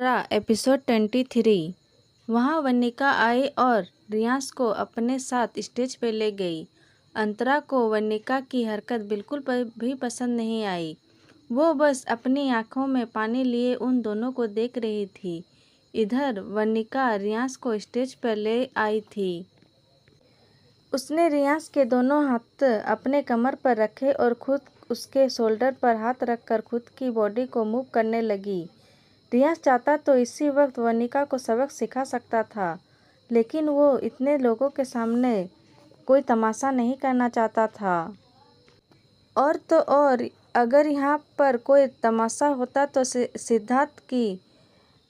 Episode 23। वहाँ वनिका आई और रियांश को अपने साथ स्टेज पे ले गई। अंतरा को वनिका की हरकत बिल्कुल भी पसंद नहीं आई। वो बस अपनी आंखों में पानी लिए उन दोनों को देख रही थी। इधर वनिका रियांश को स्टेज पर ले आई थी। उसने रियांश के दोनों हाथ अपने कमर पर रखे और खुद उसके शोल्डर पर हाथ रखकर खुद की बॉडी को मूव करने लगी। रियांश चाहता तो इसी वक्त वनिका को सबक सिखा सकता था, लेकिन वो इतने लोगों के सामने कोई तमाशा नहीं करना चाहता था। और तो और अगर यहाँ पर कोई तमाशा होता तो सिद्धार्थ की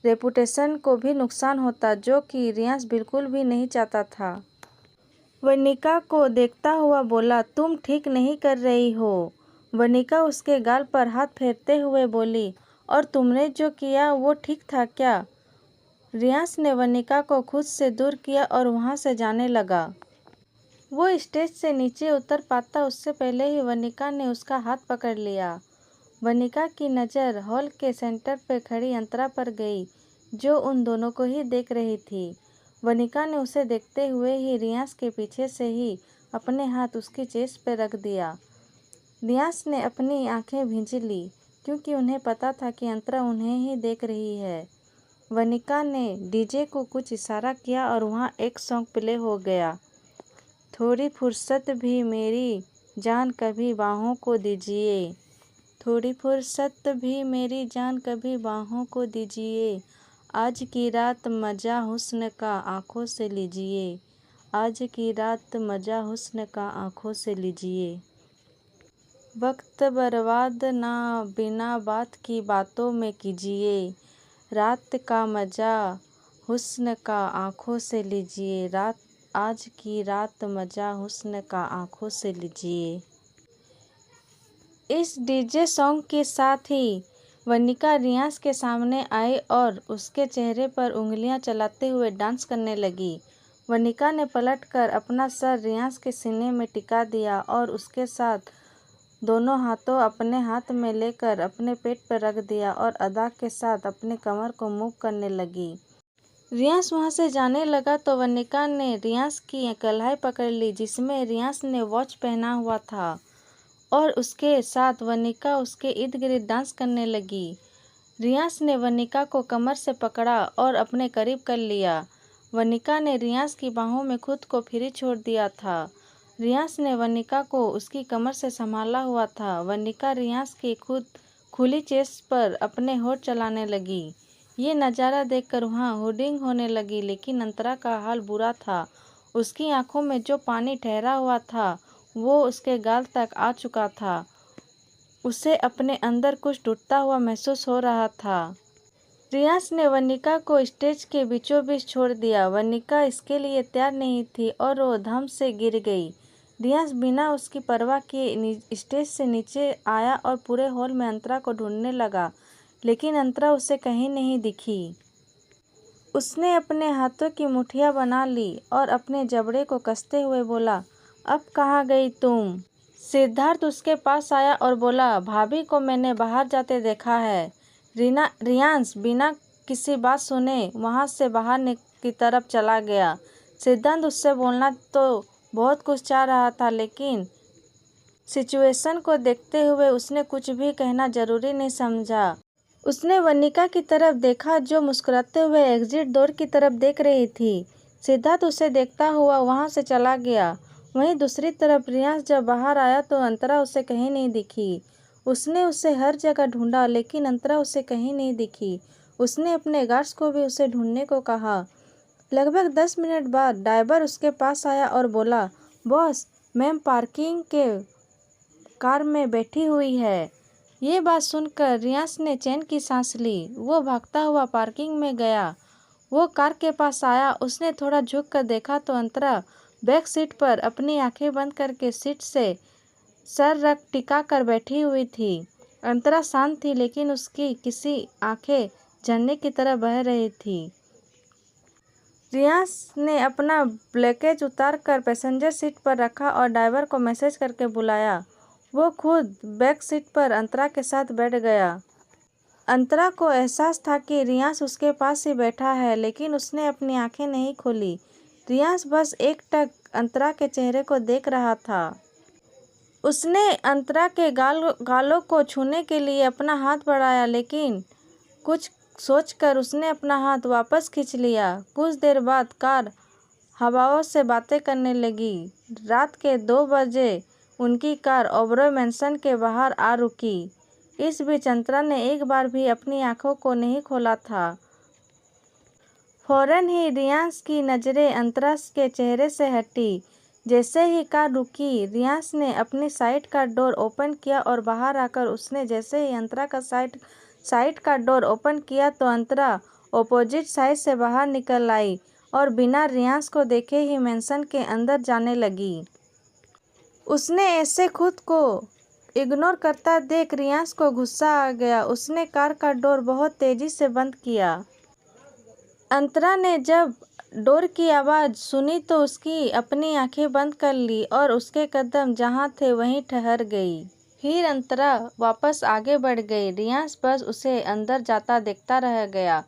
रेपुटेशन को भी नुकसान होता, जो कि रियांश बिल्कुल भी नहीं चाहता था। वनिका को देखता हुआ बोला, तुम ठीक नहीं कर रही हो। वनिका उसके गाल पर हाथ फेरते हुए बोली, और तुमने जो किया वो ठीक था क्या? रियांश ने वनिका को खुद से दूर किया और वहां से जाने लगा। वो स्टेज से नीचे उतर पाता उससे पहले ही वनिका ने उसका हाथ पकड़ लिया। वनिका की नज़र हॉल के सेंटर पे खड़ी अंतरा पर गई, जो उन दोनों को ही देख रही थी। वनिका ने उसे देखते हुए ही रियांश के पीछे से ही अपने हाथ उसकी चेस्ट पे रख दिया। रियांश ने अपनी आंखें भींच ली, क्योंकि उन्हें पता था कि अंतरा उन्हें ही देख रही है। वनिका ने डीजे को कुछ इशारा किया और वहाँ एक सॉन्ग प्ले हो गया। थोड़ी फुर्सत भी मेरी जान कभी बाहों को दीजिए, थोड़ी फुर्सत भी मेरी जान कभी बाहों को दीजिए, आज की रात मज़ा हुस्न का आँखों से लीजिए, आज की रात मज़ा हुस्न का आँखों से लीजिए। वक्त बर्बाद ना बिना बात की बातों में कीजिए, रात का मज़ा हुस्न का आँखों से लीजिए, रात आज की रात मज़ा हुस्न का आँखों से लीजिए। इस डीजे सॉन्ग के साथ ही वनिका रियांश के सामने आई और उसके चेहरे पर उंगलियां चलाते हुए डांस करने लगी। वनिका ने पलटकर अपना सर रियांश के सीने में टिका दिया और उसके साथ दोनों हाथों अपने हाथ में लेकर अपने पेट पर रख दिया और अदा के साथ अपने कमर को मूव करने लगी। रियांश वहां से जाने लगा तो वनिका ने रियांश की कलाई पकड़ ली, जिसमें रियांश ने वॉच पहना हुआ था, और उसके साथ वनिका उसके इर्द गिर्द डांस करने लगी। रियांश ने वनिका को कमर से पकड़ा और अपने करीब कर लिया। वनिका ने रियांश की बाहों में खुद को फ्री छोड़ दिया था। रियांश ने वनिका को उसकी कमर से संभाला हुआ था। वनिका रियांश की खुली चेस्ट पर अपने होठ चलाने लगी। ये नज़ारा देखकर वहाँ हुडिंग होने लगी, लेकिन अंतरा का हाल बुरा था। उसकी आंखों में जो पानी ठहरा हुआ था वो उसके गाल तक आ चुका था। उसे अपने अंदर कुछ टूटता हुआ महसूस हो रहा था। रियांश ने वनिका को स्टेज के बीचों बीच छोड़ दिया। वनिका इसके लिए तैयार नहीं थी और वो धम से गिर गई। रियांश बिना उसकी परवाह किए स्टेज से नीचे आया और पूरे हॉल में अंतरा को ढूंढने लगा, लेकिन अंतरा उसे कहीं नहीं दिखी। उसने अपने हाथों की मुट्ठियां बना ली और अपने जबड़े को कसते हुए बोला, अब कहाँ गई तुम? सिद्धार्थ उसके पास आया और बोला, भाभी को मैंने बाहर जाते देखा है। रियांश बिना किसी बात सुने वहाँ से बाहर की तरफ चला गया। सिद्धार्थ उससे बोलना तो बहुत कुछ चाह रहा था, लेकिन सिचुएशन को देखते हुए उसने कुछ भी कहना जरूरी नहीं समझा। उसने वनिका की तरफ देखा, जो मुस्कुराते हुए एग्जिट डोर की तरफ देख रही थी। सिद्धार्थ उसे देखता हुआ वहाँ से चला गया। वहीं दूसरी तरफ रियांश जब बाहर आया तो अंतरा उसे कहीं नहीं दिखी। उसने उसे हर जगह ढूंढा, लेकिन अंतरा उसे कहीं नहीं दिखी। उसने अपने गार्ड्स को भी उसे ढूंढने को कहा। लगभग 10 मिनट बाद ड्राइवर उसके पास आया और बोला, बॉस, मैम पार्किंग के कार में बैठी हुई है। ये बात सुनकर रियांश ने चैन की सांस ली। वो भागता हुआ पार्किंग में गया। वो कार के पास आया। उसने थोड़ा झुक कर देखा तो अंतरा बैक सीट पर अपनी आंखें बंद करके सीट से सर रख टिका कर बैठी हुई थी। अंतरा शांत थी, लेकिन उसकी किसी आंखें झरने की तरह बह रही थी। रियांश ने अपना ब्लैकेज उतार कर पैसेंजर सीट पर रखा और ड्राइवर को मैसेज करके बुलाया। वो खुद बैक सीट पर अंतरा के साथ बैठ गया। अंतरा को एहसास था कि रियांश उसके पास ही बैठा है, लेकिन उसने अपनी आंखें नहीं खोली। रियांश बस एकटक अंतरा के चेहरे को देख रहा था। उसने अंतरा के गालों को छूने के लिए अपना हाथ बढ़ाया, लेकिन कुछ सोचकर उसने अपना हाथ वापस खींच लिया। कुछ देर बाद कार हवाओं से बातें करने लगी। रात के 2 बजे उनकी कार ओबरॉय मैंशन के बाहर आ रुकी। इस बीच अंतरा ने एक बार भी अपनी आंखों को नहीं खोला था। फौरन ही रियांश की नज़रें अंतरा के चेहरे से हटी। जैसे ही कार रुकी, रियांश ने अपनी साइड का डोर ओपन किया और बाहर आकर उसने जैसे ही अंतरा का साइड का डोर ओपन किया तो अंतरा ऑपोजिट साइड से बाहर निकल आई और बिना रियांश को देखे ही मैंशन के अंदर जाने लगी। उसने ऐसे खुद को इग्नोर करता देख रियांश को गुस्सा आ गया। उसने कार का डोर बहुत तेजी से बंद किया। अंतरा ने जब डोर की आवाज़ सुनी तो उसकी अपनी आंखें बंद कर ली और उसके कदम जहां थे वहीं ठहर गई। फिर अंतरा वापस आगे बढ़ गई। रियांश बस उसे अंदर जाता देखता रह गया।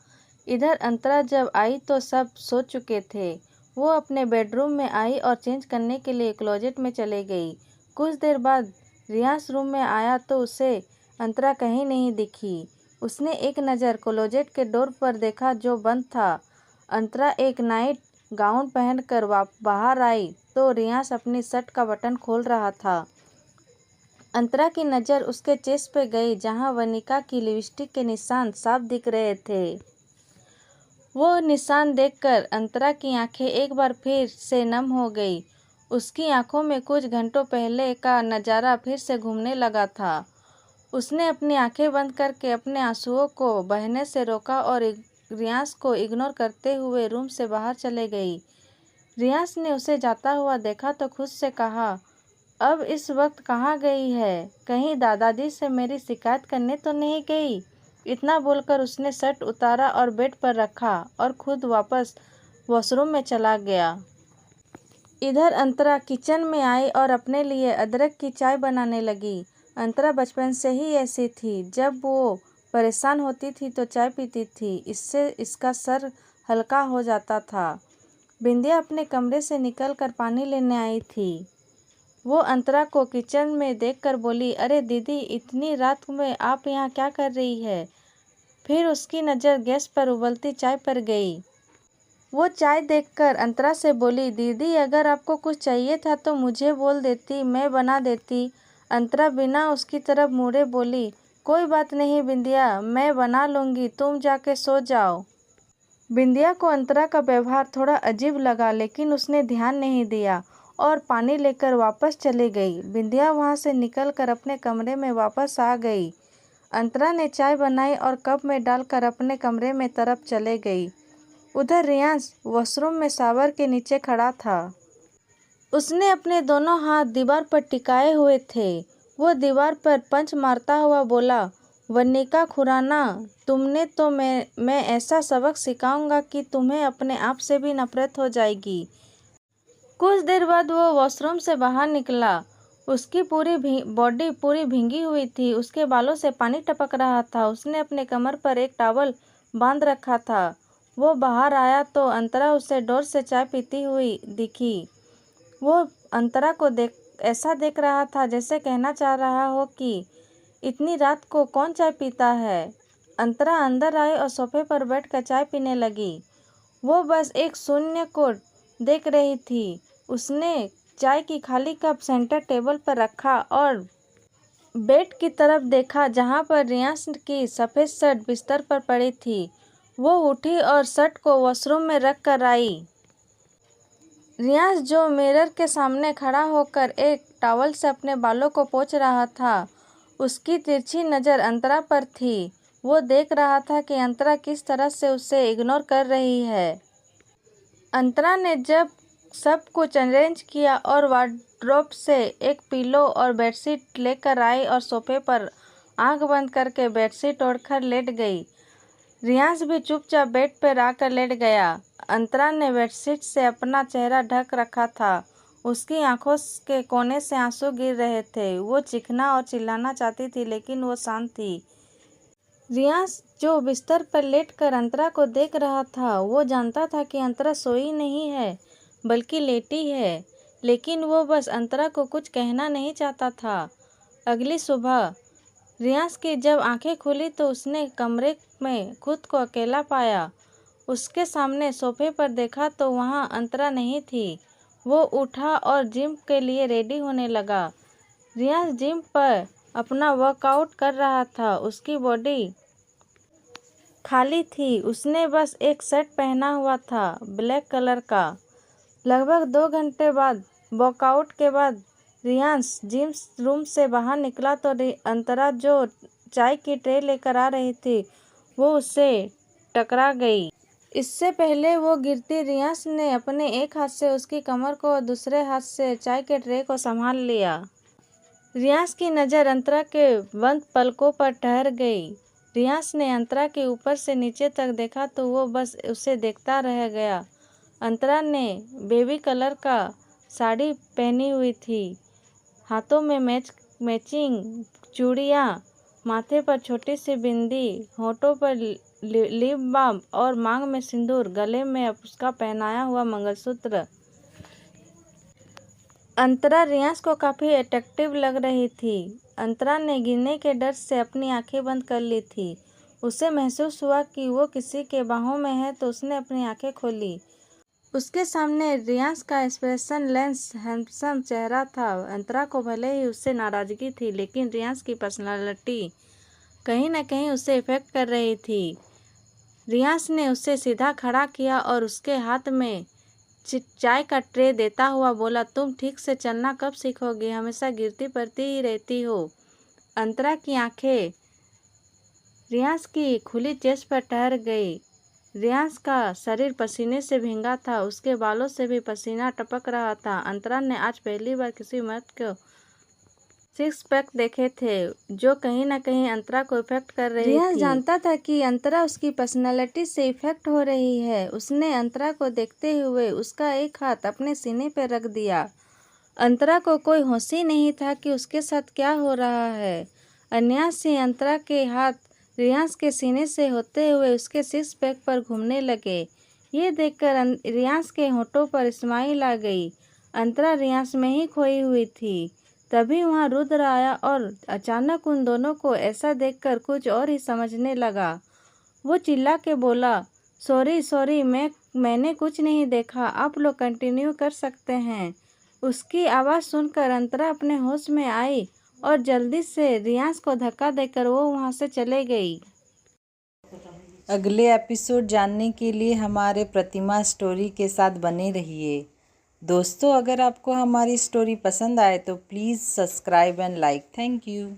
इधर अंतरा जब आई तो सब सो चुके थे। वो अपने बेडरूम में आई और चेंज करने के लिए क्लोजेट में चले गई। कुछ देर बाद रियांश रूम में आया तो उसे अंतरा कहीं नहीं दिखी। उसने एक नज़र क्लोजेट के डोर पर देखा जो बंद था। अंतरा एक नाइट गाउन पहनकर बाहर आई तो रियांश अपनी शर्ट का बटन खोल रहा था। अंतरा की नज़र उसके चेस्ट पे गई जहां वनिका की लिपस्टिक के निशान साफ दिख रहे थे। वो निशान देखकर अंतरा की आंखें एक बार फिर से नम हो गई। उसकी आंखों में कुछ घंटों पहले का नज़ारा फिर से घूमने लगा था। उसने अपनी आंखें बंद करके अपने आंसुओं को बहने से रोका और रियांश को इग्नोर करते हुए रूम से बाहर चले गई। रियांश ने उसे जाता हुआ देखा तो खुद से कहा, अब इस वक्त कहाँ गई है? कहीं दादाजी से मेरी शिकायत करने तो नहीं गई? इतना बोलकर उसने शर्ट उतारा और बेड पर रखा और खुद वापस वॉशरूम में चला गया। इधर अंतरा किचन में आई और अपने लिए अदरक की चाय बनाने लगी। अंतरा बचपन से ही ऐसी थी। जब वो परेशान होती थी तो चाय पीती थी। इससे इसका सर हल्का हो जाता था। बिंदिया अपने कमरे से निकलकर पानी लेने आई थी। वो अंतरा को किचन में देखकर बोली, अरे दीदी, इतनी रात में आप यहाँ क्या कर रही है? फिर उसकी नज़र गैस पर उबलती चाय पर गई। वो चाय देखकर अंतरा से बोली, दीदी अगर आपको कुछ चाहिए था तो मुझे बोल देती, मैं बना देती। अंतरा बिना उसकी तरफ मुड़े बोली, कोई बात नहीं बिंदिया, मैं बना लूँगी, तुम जाके सो जाओ। बिंदिया को अंतरा का व्यवहार थोड़ा अजीब लगा, लेकिन उसने ध्यान नहीं दिया और पानी लेकर वापस चली गई। बिंदिया वहाँ से निकलकर अपने कमरे में वापस आ गई। अंतरा ने चाय बनाई और कप में डालकर अपने कमरे में तरफ चले गई। उधर रियांश वॉशरूम में शावर के नीचे खड़ा था। उसने अपने दोनों हाथ दीवार पर टिकाए हुए थे। वो दीवार पर पंच मारता हुआ बोला, वनिका खुराना, तुमने तो मैं ऐसा सबक सिखाऊंगा कि तुम्हें अपने आप से भी नफरत हो जाएगी। कुछ देर बाद वो वॉशरूम से बाहर निकला। उसकी पूरी बॉडी पूरी भींगी हुई थी। उसके बालों से पानी टपक रहा था। उसने अपने कमर पर एक टॉवल बांध रखा था। वो बाहर आया तो अंतरा उसे डोर से चाय पीती हुई दिखी। वो अंतरा को ऐसा देख रहा था जैसे कहना चाह रहा हो कि इतनी रात को कौन चाय पीता है। अंतरा अंदर आई और सोफे पर बैठकर चाय पीने लगी। वो बस एक शून्य को देख रही थी। उसने चाय की खाली कप सेंटर टेबल पर रखा और बेड की तरफ देखा जहां पर रियांश की सफ़ेद शर्ट बिस्तर पर पड़ी थी। वो उठी और शर्ट को वॉशरूम में रख कर आई। रियांश जो मिरर के सामने खड़ा होकर एक टॉवल से अपने बालों को पोंछ रहा था, उसकी तिरछी नज़र अंतरा पर थी। वो देख रहा था कि अंतरा किस तरह से उसे इग्नोर कर रही है। अंतरा ने जब सब कुछ अरेंज किया और वार्डरोब से एक पिलो और बेडशीट लेकर आई और सोफे पर आंख बंद करके बेडशीट ओढ़कर लेट गई। रियांश भी चुपचाप बेड पर आकर लेट गया। अंतरा ने बेडशीट से अपना चेहरा ढक रखा था। उसकी आंखों के कोने से आंसू गिर रहे थे। वो चीखना और चिल्लाना चाहती थी लेकिन वो शांत थी। रियांश जो बिस्तर पर लेटकर अंतरा को देख रहा था, वो जानता था कि अंतरा सोई नहीं है बल्कि लेटी है, लेकिन वो बस अंतरा को कुछ कहना नहीं चाहता था। अगली सुबह रियांश की जब आंखें खुली तो उसने कमरे में खुद को अकेला पाया। उसके सामने सोफे पर देखा तो वहाँ अंतरा नहीं थी। वो उठा और जिम के लिए रेडी होने लगा। रियांश जिम पर अपना वर्कआउट कर रहा था। उसकी बॉडी खाली थी। उसने बस एक शर्ट पहना हुआ था, ब्लैक कलर का। लगभग 2 घंटे बाद वर्कआउट के बाद रियांश जिम रूम से बाहर निकला तो अंतरा जो चाय की ट्रे लेकर आ रही थी वो उससे टकरा गई। इससे पहले वो गिरती रियांश ने अपने एक हाथ से उसकी कमर को और दूसरे हाथ से चाय के ट्रे को संभाल लिया। रियांश की नज़र अंतरा के बंद पलकों पर ठहर गई। रियांश ने अंतरा के ऊपर से नीचे तक देखा तो वो बस उसे देखता रह गया। अंतरा ने बेबी कलर का साड़ी पहनी हुई थी, हाथों में मैचिंग चूड़ियाँ, माथे पर छोटी सी बिंदी, होठों पर लिप बाम और मांग में सिंदूर, गले में उसका पहनाया हुआ मंगलसूत्र। अंतरा रियांश को काफ़ी अट्रैक्टिव लग रही थी। अंतरा ने गिरने के डर से अपनी आंखें बंद कर ली थी। उसे महसूस हुआ कि वो किसी के बाहों में है तो उसने अपनी आंखें खोली। उसके सामने रियांश का एक्सप्रेशनलेस हैंडसम चेहरा था। अंतरा को भले ही उससे नाराज़गी थी, लेकिन रियांश की पर्सनालिटी कहीं न कहीं उसे इफ़ेक्ट कर रही थी। रियांश ने उसे सीधा खड़ा किया और उसके हाथ में चाय का ट्रे देता हुआ बोला, तुम ठीक से चलना कब सीखोगे? हमेशा गिरती पड़ती ही रहती हो। अंतरा की आंखें रियांश की खुली चेस्ट पर ठहर गई। रियांश का शरीर पसीने से भींगा था, उसके बालों से भी पसीना टपक रहा था। अंतरा ने आज पहली बार किसी मर्द को सिक्स पैक देखे थे जो कहीं ना कहीं अंतरा को इफेक्ट कर रही थी। रियांश जानता था कि अंतरा उसकी पर्सनालिटी से इफेक्ट हो रही है। उसने अंतरा को देखते हुए उसका एक हाथ अपने सीने पर रख दिया। अंतरा को कोई होश ही नहीं था कि उसके साथ क्या हो रहा है। अनायास से अंतरा के हाथ रियांश के सीने से होते हुए उसके सिक्स पैक पर घूमने लगे। ये देखकर रियांश के होठों पर स्माइल आ गई। अंतरा रियांश में ही खोई हुई थी। तभी वहाँ रुद्र आया और अचानक उन दोनों को ऐसा देखकर कुछ और ही समझने लगा। वो चिल्ला के बोला, सॉरी मैंने कुछ नहीं देखा, आप लोग कंटिन्यू कर सकते हैं। उसकी आवाज़ सुनकर अंतरा अपने होश में आई और जल्दी से रियांश को धक्का देकर वो वहाँ से चले गई। अगले एपिसोड जानने के लिए हमारे प्रतिमा स्टोरी के साथ बने रहिए। दोस्तों, अगर आपको हमारी स्टोरी पसंद आए तो please subscribe and like. Thank you.